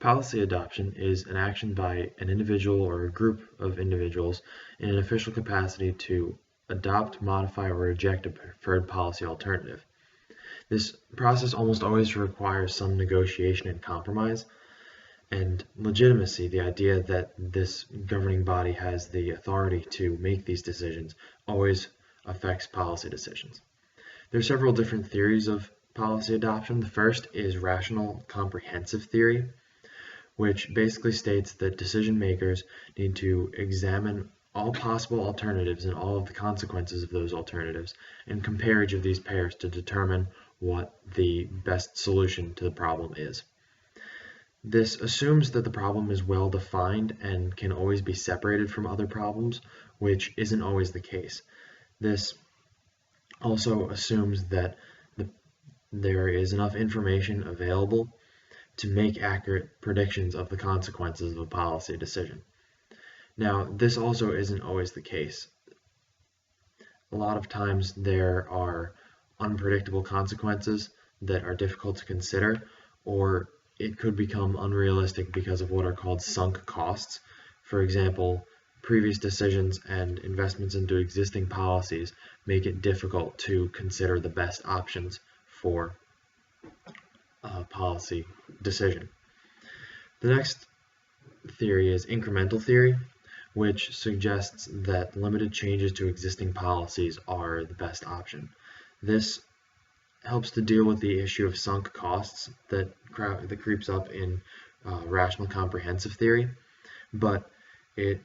Policy adoption is an action by an individual or a group of individuals in an official capacity to adopt, modify, or reject a preferred policy alternative. This process almost always requires some negotiation and compromise, and legitimacy, the idea that this governing body has the authority to make these decisions, always affects policy decisions. There are several different theories of policy adoption. The first is rational comprehensive theory, which basically states that decision makers need to examine all possible alternatives and all of the consequences of those alternatives and compare each of these pairs to determine what the best solution to the problem is. This assumes that the problem is well defined and can always be separated from other problems, which isn't always the case. This also assumes that there is enough information available to make accurate predictions of the consequences of a policy decision. Now, this also isn't always the case. A lot of times there are unpredictable consequences that are difficult to consider, or it could become unrealistic because of what are called sunk costs. For example, previous decisions and investments into existing policies make it difficult to consider the best options for policy decision. The next theory is incremental theory, which suggests that limited changes to existing policies are the best option. This helps to deal with the issue of sunk costs that creeps up in rational comprehensive theory, but it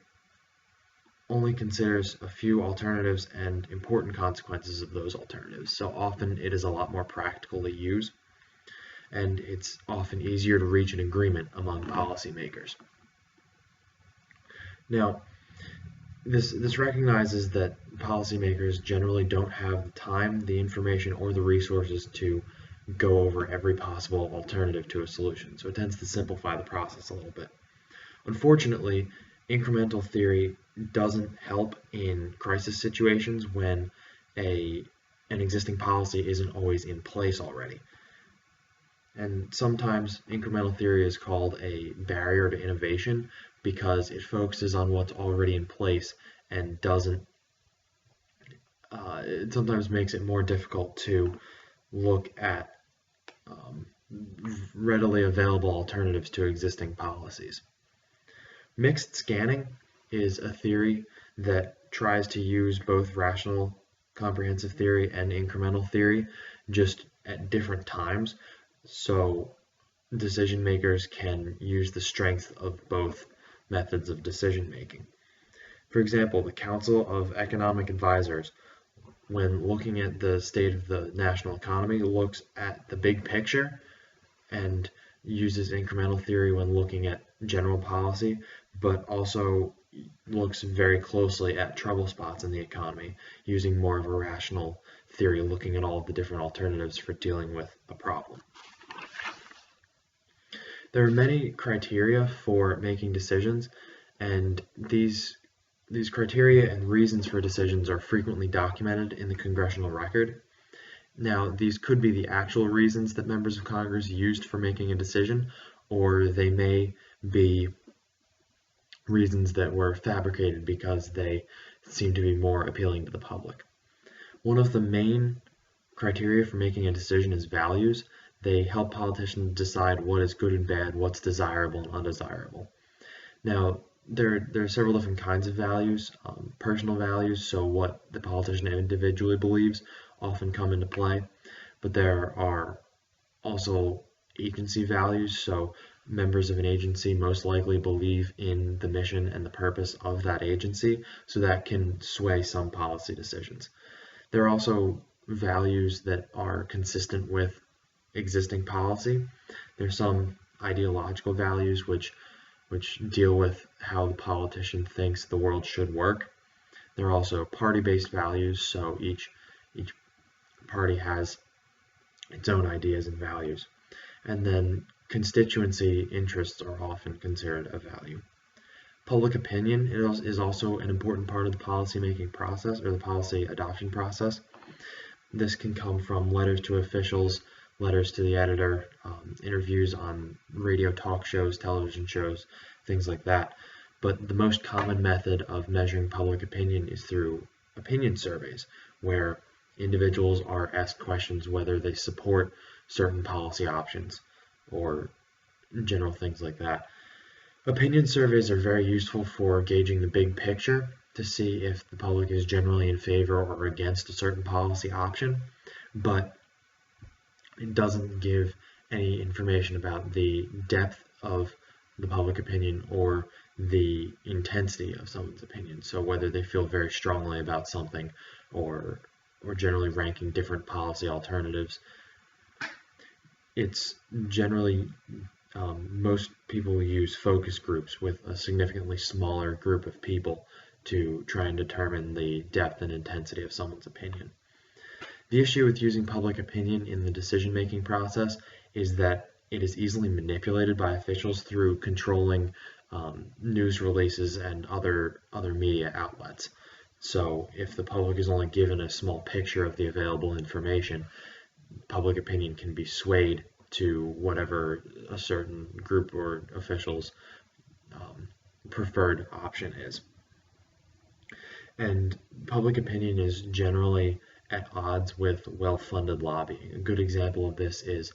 only considers a few alternatives and important consequences of those alternatives. So often it is a lot more practical to use, and it's often easier to reach an agreement among policymakers. Now, this recognizes that policymakers generally don't have the time, the information, or the resources to go over every possible alternative to a solution, so it tends to simplify the process a little bit. Unfortunately, incremental theory doesn't help in crisis situations when an existing policy isn't always in place already. And sometimes incremental theory is called a barrier to innovation because it focuses on what's already in place and it sometimes makes it more difficult to look at readily available alternatives to existing policies. Mixed scanning is a theory that tries to use both rational comprehensive theory and incremental theory just at different times, so decision makers can use the strength of both methods of decision making. For example, the Council of Economic Advisors, when looking at the state of the national economy, looks at the big picture and uses incremental theory when looking at general policy, but also looks very closely at trouble spots in the economy, using more of a rational theory, looking at all of the different alternatives for dealing with a problem. There are many criteria for making decisions, and these criteria and reasons for decisions are frequently documented in the congressional record. Now, these could be the actual reasons that members of Congress used for making a decision, or they may be reasons that were fabricated because they seem to be more appealing to the public. One of the main criteria for making a decision is values. They help politicians decide what is good and bad, what's desirable and undesirable. Now, there are several different kinds of values. Personal values, so what the politician individually believes, often come into play, but there are also agency values, so members of an agency most likely believe in the mission and the purpose of that agency, so that can sway some policy decisions. There are also values that are consistent with existing policy. There's some ideological values which deal with how the politician thinks the world should work. There are also party-based values, so each party has its own ideas and values. And then constituency interests are often considered a value. Public opinion is also an important part of the policy-making process, or the policy adoption process. This can come from letters to officials, letters to the editor, interviews on radio talk shows, television shows, things like that. But the most common method of measuring public opinion is through opinion surveys, where individuals are asked questions whether they support certain policy options or general things like that. Opinion surveys are very useful for gauging the big picture to see if the public is generally in favor or against a certain policy option, but it doesn't give any information about the depth of the public opinion or the intensity of someone's opinion. So whether they feel very strongly about something or generally ranking different policy alternatives. It's generally most people use focus groups with a significantly smaller group of people to try and determine the depth and intensity of someone's opinion. The issue with using public opinion in the decision-making process is that it is easily manipulated by officials through controlling news releases and other media outlets. So if the public is only given a small picture of the available information, public opinion can be swayed to whatever a certain group or official's preferred option is. And public opinion is generally at odds with well-funded lobbying. A good example of this is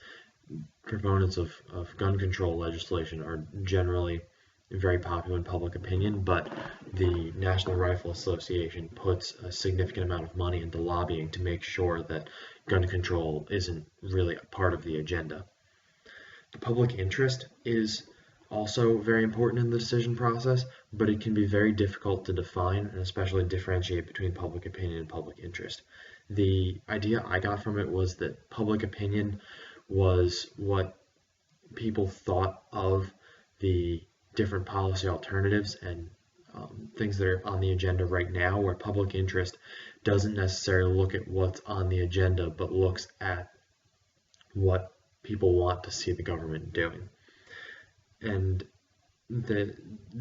proponents of gun control legislation are generally very popular in public opinion, but the National Rifle Association puts a significant amount of money into lobbying to make sure that gun control isn't really a part of the agenda. The public interest is also very important in the decision process, but it can be very difficult to define and especially differentiate between public opinion and public interest. The idea I got from it was that public opinion was what people thought of the different policy alternatives and things that are on the agenda right now, where public interest doesn't necessarily look at what's on the agenda, but looks at what people want to see the government doing. And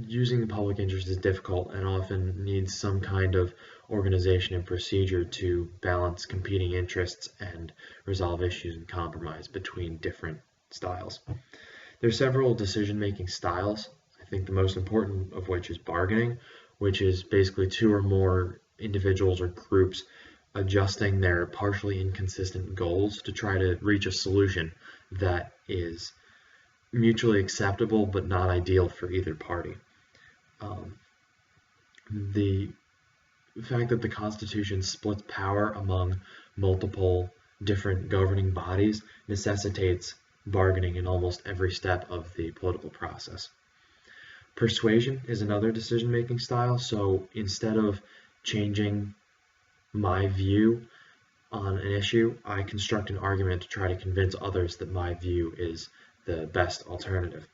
using the public interest is difficult and often needs some kind of organization and procedure to balance competing interests and resolve issues and compromise between different styles. There are several decision-making styles. I think the most important of which is bargaining, which is basically two or more individuals or groups adjusting their partially inconsistent goals to try to reach a solution that is mutually acceptable but not ideal for either party. The fact that the Constitution splits power among multiple different governing bodies necessitates bargaining in almost every step of the political process. Persuasion is another decision-making style, so instead of changing my view on an issue, I construct an argument to try to convince others that my view is the best alternative.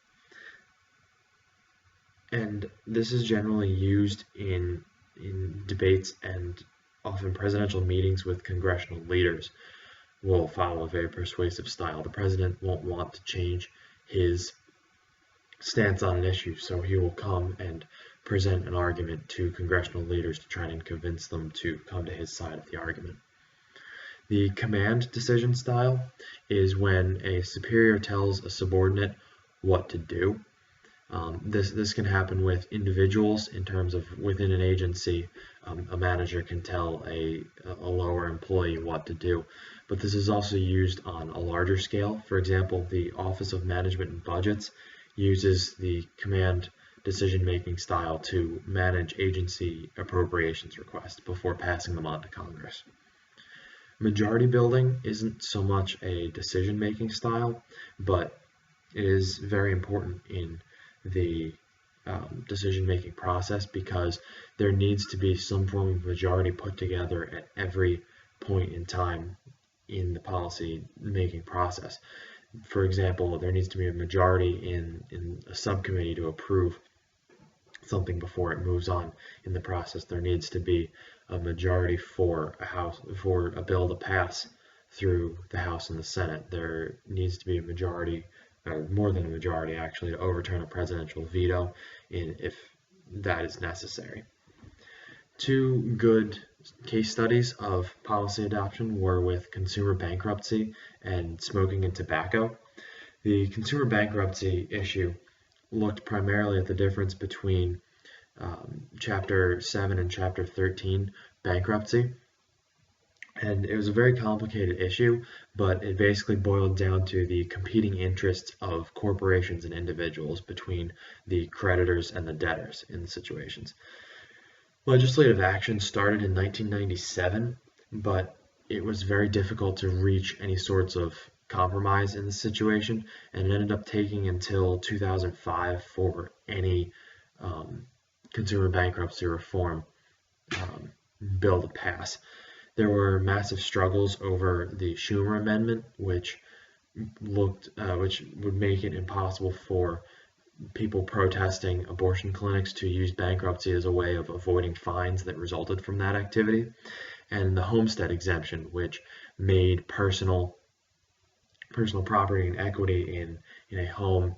And this is generally used in debates, and often presidential meetings with congressional leaders will follow a very persuasive style. The president won't want to change his stance on an issue, so he will come and present an argument to congressional leaders to try and convince them to come to his side of the argument. The command decision style is when a superior tells a subordinate what to do. This can happen with individuals in terms of within an agency. A manager can tell a lower employee what to do, but this is also used on a larger scale. For example, the Office of Management and Budgets uses the command decision-making style to manage agency appropriations requests before passing them on to Congress. Majority building isn't so much a decision-making style, but it is very important in the decision-making process because there needs to be some form of majority put together at every point in time in the policy-making process. For example, there needs to be a majority in a subcommittee to approve something before it moves on in the process. There needs to be a majority for a bill to pass through the House and the Senate. There needs to be a majority, or more than a majority actually, to overturn a presidential veto if that is necessary. Two good case studies of policy adoption were with consumer bankruptcy and smoking and tobacco. The consumer bankruptcy issue looked primarily at the difference between Chapter 7 and Chapter 13 bankruptcy. And it was a very complicated issue, but it basically boiled down to the competing interests of corporations and individuals between the creditors and the debtors in the situations. Legislative action started in 1997, but it was very difficult to reach any sorts of compromise in the situation, and it ended up taking until 2005 for any consumer bankruptcy reform bill to pass. There were massive struggles over the Schumer Amendment, which would make it impossible for people protesting abortion clinics to use bankruptcy as a way of avoiding fines that resulted from that activity, and the homestead exemption, which made personal property and equity in a home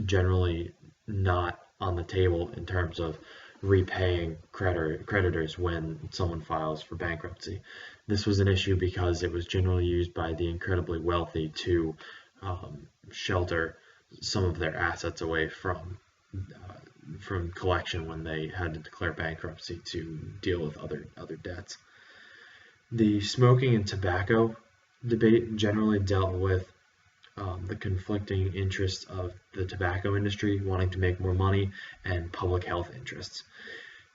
generally not on the table in terms of repaying creditors when someone files for bankruptcy. This was an issue because it was generally used by the incredibly wealthy to shelter some of their assets away from collection when they had to declare bankruptcy to deal with other debts. The smoking and tobacco debate generally dealt with the conflicting interests of the tobacco industry wanting to make more money and public health interests.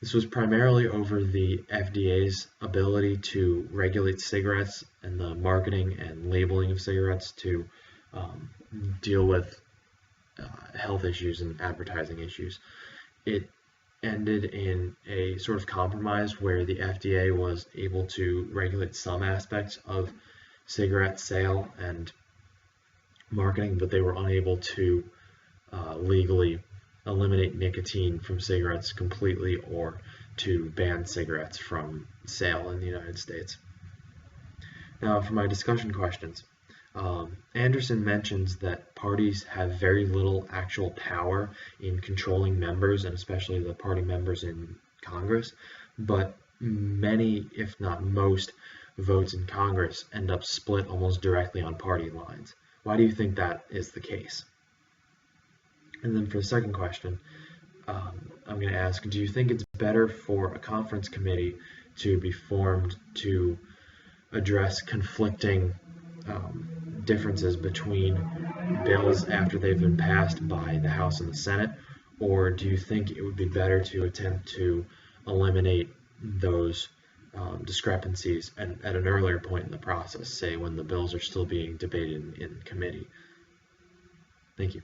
This was primarily over the FDA's ability to regulate cigarettes and the marketing and labeling of cigarettes to deal with health issues and advertising issues. It ended in a sort of compromise where the FDA was able to regulate some aspects of cigarette sale and marketing, but they were unable to legally eliminate nicotine from cigarettes completely or to ban cigarettes from sale in the United States. Now, for my discussion questions, Anderson mentions that parties have very little actual power in controlling members, and especially the party members in Congress, but many, if not most, votes in Congress end up split almost directly on party lines. Why do you think that is the case? And then for the second question, I'm going to ask, do you think it's better for a conference committee to be formed to address conflicting differences between bills after they've been passed by the House and the Senate, or do you think it would be better to attempt to eliminate those discrepancies at an earlier point in the process, say when the bills are still being debated in committee? Thank you.